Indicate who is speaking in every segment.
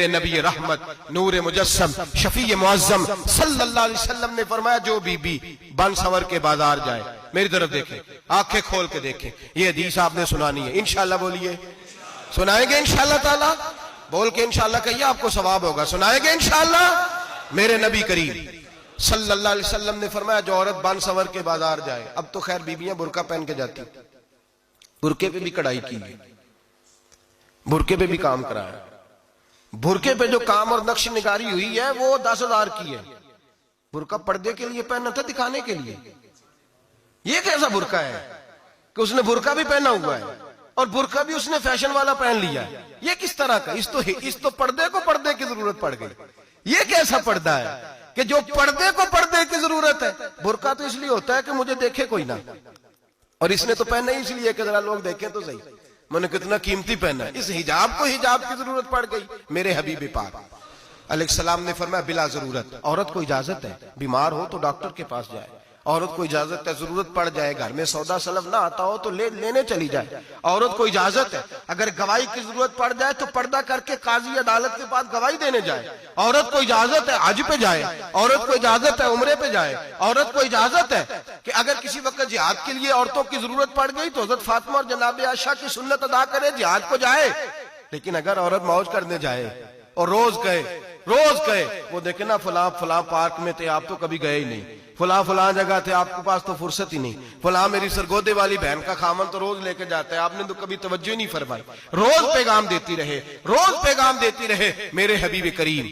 Speaker 1: میرے نبی رحمت نور مجسم شفیع معظم صلی اللہ علیہ وسلم نے فرمایا جو بی بی بن سور کے بازار جائے، میری طرف دیکھیں، آنکھیں کھول کے دیکھیں، یہ حدیث آپ نے سنانی ہے، انشاءاللہ بولیے، سنائیں گے انشاءاللہ تعالی، بول کے انشاءاللہ کہیے، آپ کو ثواب ہوگا، سنائیں گے انشاءاللہ۔ میرے نبی کریم صلی اللہ علیہ وسلم نے فرمایا جو عورت بن سور کے بازار جائے، اب تو خیر بیویاں برقع پہن کے جاتی، برقعے پہ بھی کڑھائی کی ہے، برقعے پہ بھی کام کرایا، برقعے پہ جو کام اور نقش نگاری ہوئی ہے وہ 10,000 کی ہے۔ برقع پردے کے لیے پہننا تھا، دکھانے کے لیے، یہ کیسا برقع ہے کہ اس نے برقع بھی پہنا ہوا ہے اور برقع بھی اس نے فیشن والا پہن لیا ہے، یہ کس طرح کا؟ اس تو پردے کو پردے کی ضرورت پڑ گئی، یہ کیسا پردہ ہے کہ جو پردے کو پردے کی ضرورت ہے؟ برقع تو اس لیے ہوتا ہے کہ مجھے دیکھے کوئی نہ، اور اس نے تو پہنا ہی اس لیے کہ ذرا لوگ دیکھیں تو صحیح میں نے کتنا قیمتی پہنا ہے۔ اس حجاب کو حجاب کی ضرورت پڑ گئی۔ میرے حبیب پاک علیہ السلام نے فرمایا بلا ضرورت، عورت کو اجازت ہے بیمار ہو تو ڈاکٹر کے پاس جائے، عورت کو اجازت ہے ضرورت پڑ جائے گھر میں سودا سلف نہ آتا ہو تو لینے چلی جائے، عورت کو اجازت ہے اگر گواہی کی ضرورت پڑ جائے تو پردہ کر کے قاضی عدالت کے پاس گواہی دینے جائے، عورت کو اجازت ہے حج پہ جائے، عورت کو اجازت ہے عمرے پہ جائے، عورت کو اجازت ہے کہ اگر کسی وقت جہاد کے لیے عورتوں کی ضرورت پڑ گئی تو حضرت فاطمہ اور جناب عائشہ کی سنت ادا کرے، جہاد کو جائے۔ لیکن اگر عورت موج کرنے جائے اور روز کہے وہ دیکھیں نا فلاں پارک میں تھے آپ تو کبھی گئے ہی نہیں، فلاں جگہ تھے آپ کے پاس تو فرصت ہی نہیں، فلاں میری سرگودے والی بہن کا خامن تو روز لے کے جاتا ہے آپ نے تو کبھی توجہ نہیں فرمائی، روز پیغام دیتی رہے۔ میرے حبیب کریم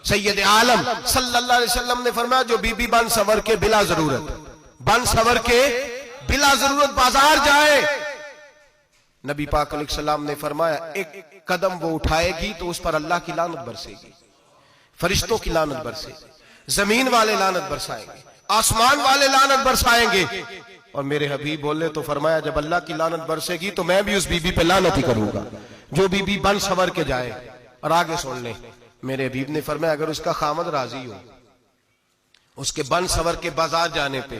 Speaker 1: سید عالم صلی اللہ علیہ وسلم نے فرمایا جو بی بی بن سور کے بلا ضرورت بازار جائے، نبی پاک علیہ السلام نے فرمایا ایک قدم وہ اٹھائے گی تو اس پر اللہ کی لعنت برسے گی، فرشتوں کی لعنت برسے گی، زمین والے لعنت برسائیں گے، آسمان والے لعنت برسائیں گے۔ اور میرے حبیب بولے تو فرمایا جب اللہ کی لعنت برسے گی تو میں بھی اس بی بی پہ لعنت ہی کروں گا جو بی بی بن سور کے جائے۔ اور آگے سن لیں، میرے حبیب نے فرمایا اگر اس کا خامد راضی ہو اس کے بن سور کے بازار جانے پہ،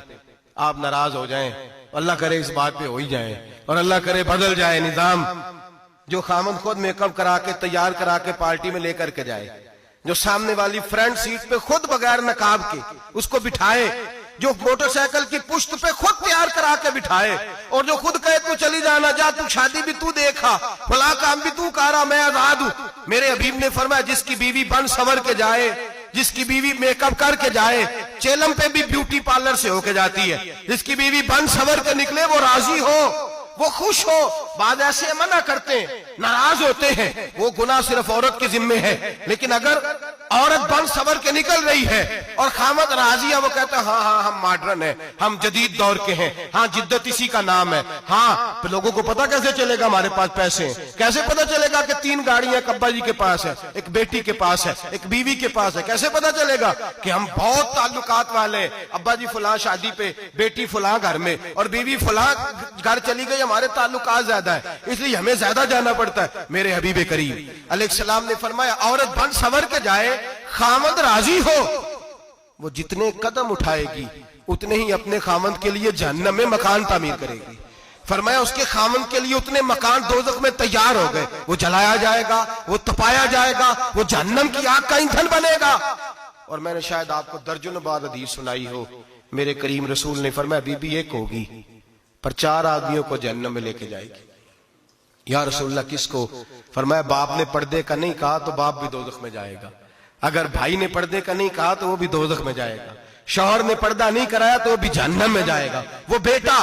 Speaker 1: آپ ناراض ہو جائیں، اللہ کرے اس بات پہ ہو ہی جائیں اور اللہ کرے بدل جائے نظام، جو خامد خود میک اپ کرا کے تیار کرا کے پارٹی میں لے کر کے جائے، جو سامنے والی فرنٹ سیٹ پہ خود بغیر نقاب کے اس کو بٹھائے، جو موٹر سائیکل کی پشت پہ خود تیار کرا کے بٹھائے، اور جو خود کہے تو چلی جانا جا، تو شادی بھی تو دیکھا، فلاں کام بھی تو کرا، میں آزاد ہوں۔ میرے حبیب نے فرمایا جس کی بیوی بن سور کے جائے، جس کی بیوی میک اپ کر کے جائے، چیلم پہ بھی بیوٹی پارلر سے ہو کے جاتی ہے، جس کی بیوی بن سور کے نکلے وہ راضی ہو، وہ خوش ہو۔ بعض ایسے منع کرتے ہیں، ناراض ہوتے ہیں، وہ گناہ صرف عورت کے ذمے ہے، لیکن اگر عورت بن سور کے نکل رہی ہے اور خامد راضی ہے، وہ کہتا ہے ہاں ہم ماڈرن ہیں، ہم جدید دور کے ہیں، ہاں جدت اسی کا نام ہے، ہاں پھر لوگوں کو پتا کیسے چلے گا ہمارے پاس پیسے ہیں، کیسے پتا چلے گا کہ 3 گاڑیاں ابا جی کے پاس ہے، ایک بیٹی کے پاس ہے، ایک بیوی کے پاس ہے، کیسے پتا چلے گا کہ ہم بہت تعلقات والے ہیں، ابا جی فلاں شادی پہ، بیٹی فلاں گھر میں اور بیوی فلاں گھر چلی گئی، ہمارے تعلقات زیادہ ہے اس لیے ہمیں زیادہ جانا پڑتا ہے۔ میرے حبیب کریم علیہ السلام نے فرمایا عورت بن سور کے جائے، خامد راضی ہو، وہ جتنے قدم اٹھائے گی اتنے ہی اپنے خامد کے لیے جہنم میں مکان تعمیر کرے گی۔ فرمایا اس کے خامد کے لیے اتنے مکان دوزخ میں تیار ہو گئے، وہ جلایا جائے گا، وہ تپایا جائے گا، وہ جہنم کی آگ کا ایندھن بنے گا۔ اور میں نے شاید آپ کو درجن بعد حدیث سنائی ہو، میرے کریم رسول نے فرمایا بی بی ایک ہوگی پر 4 آدمیوں کو جہنم میں لے کے جائے گی۔ یا رسول اللہ کس کو؟ فرمایا باپ نے پردے کا نہیں کہا تو باپ بھی دوزخ میں جائے گا، اگر بھائی نے پردے کا نہیں کہا تو وہ بھی دوزخ میں جائے گا، شوہر نے پردہ نہیں کرایا تو وہ بھی جہنم میں جائے گا۔ وہ بیٹا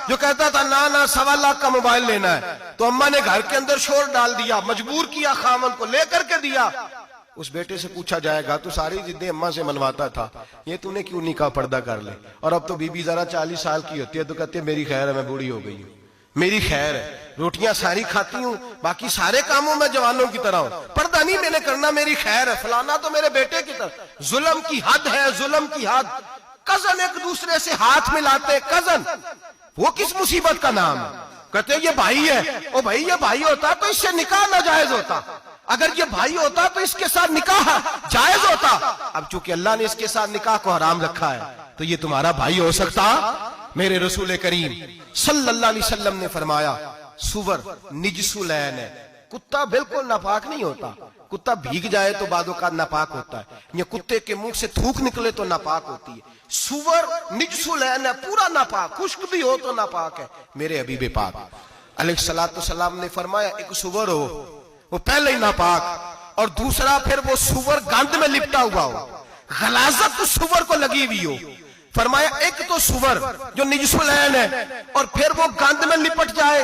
Speaker 1: جو کہتا تھا نا 1.25 لاکھ کا موبائل لینا ہے تو اماں نے گھر کے اندر شور ڈال دیا، مجبور کیا خامن کو لے کر کے دیا، اس بیٹے سے پوچھا جائے گا تو ساری ضدیں اماں سے منواتا تھا، یہ تو نے کیوں نہیں کہا پردہ کر لے؟ اور اب تو بی بی ذرا 40 سال کی ہوتی ہے تو کہتے ہیں میری خیر ہے میں بوڑھی ہو گئی ہوں، میری خیر ہے، روٹیاں ساری کھاتی ہوں، باقی سارے کاموں میں جوانوں کی طرح ہوں، پردہ نہیں میں نے کرنا، میری خیر ہے، فلانا تو میرے بیٹے کی طرح۔ ظلم کی حد ہے، ظلم کی حد۔ کزن ایک دوسرے سے ہاتھ ملاتے، کزن، وہ کس مصیبت کا نام ہے؟ کہتے یہ بھائی ہے، او بھائی یہ بھائی ہوتا تو اس سے نکاح ناجائز ہوتا، اگر یہ بھائی ہوتا تو اس کے ساتھ نکاح جائز ہوتا، اب چونکہ اللہ نے اس کے ساتھ نکاح کو حرام رکھا ہے تو یہ تمہارا بھائی ہو سکتا؟ میرے رسول کریم صلی اللہ علیہ وسلم نے فرمایا سور نجس العین ہے، کتا بالکل ناپاک نہیں ہوتا، کتا بھیگ جائے تو بعد اوقات ناپاک ہوتا ہے، یا کتے کے منہ سے تھوک نکلے تو ناپاک ہوتی ہے۔ سور نجس العین ہے، پورا ناپاک، خشک بھی ہو تو ناپاک ہے۔ میرے حبیب پاک علیہ الصلوۃ والسلام نے فرمایا ایک سور ہو وہ پہلے ہی ناپاک، اور دوسرا پھر وہ سور گند میں لپٹا ہوا ہو، غلاظت اس سور کو لگی ہوئی ہو۔ فرمایا ایک تو سور جو نجس العین ہے اور پھر وہ گند میں لپٹ جائے،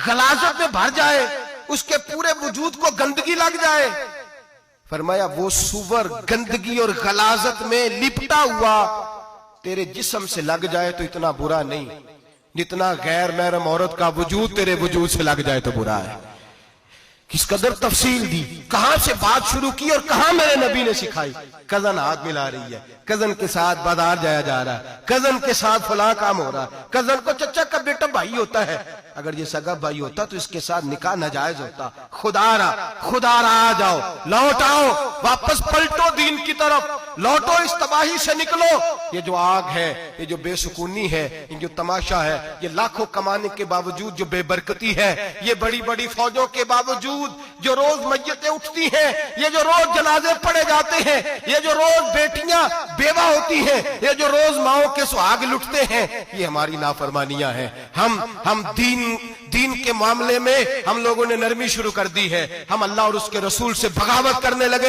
Speaker 1: غلاظت میں بھر جائے، اس کے پورے وجود کو گندگی لگ جائے۔ فرمایا وہ سور گندگی اور غلاظت میں لپٹا ہوا تیرے جسم سے لگ جائے تو اتنا برا نہیں جتنا غیر محرم عورت کا وجود تیرے وجود سے لگ جائے تو برا ہے۔ کس قدر تفصیل دی، کہاں سے بات شروع کی اور کہاں میرے نبی نے سکھائی۔ کزن ہاتھ ملا رہی ہے، کزن کے ساتھ بازار جایا جا رہا ہے، کزن کے ساتھ فلاں کام ہو رہا ہے، کزن کو چچا کا بیٹا بھائی ہوتا ہے، اگر یہ سگا بھائی ہوتا تو اس کے ساتھ نکاح ناجائز ہوتا۔ خدا را آ جاؤ، لوٹ آؤ، واپس پلٹو دین کی طرف، لوٹو اس تباہی سے نکلو۔ یہ جو آگ ہے، یہ جو بے سکونی ہے، یہ جو تماشا ہے، یہ لاکھوں کمانے کے باوجود جو بے برکتی ہے، یہ بڑی بڑی فوجوں کے باوجود جو روز میتیں اٹھتی ہیں، یہ جو روز جنازے پڑے جاتے ہیں، یہ جو روز بیٹیاں بیوہ ہوتی ہیں، یہ جو روز ماؤں کے سہاگ لٹتے ہیں، یہ ہماری نافرمانیاں ہیں۔ ہم دین کے معاملے میں ہم لوگوں نے نرمی شروع کر دی ہے، ہم اللہ اور اس کے رسول سے بغاوت کرنے لگے۔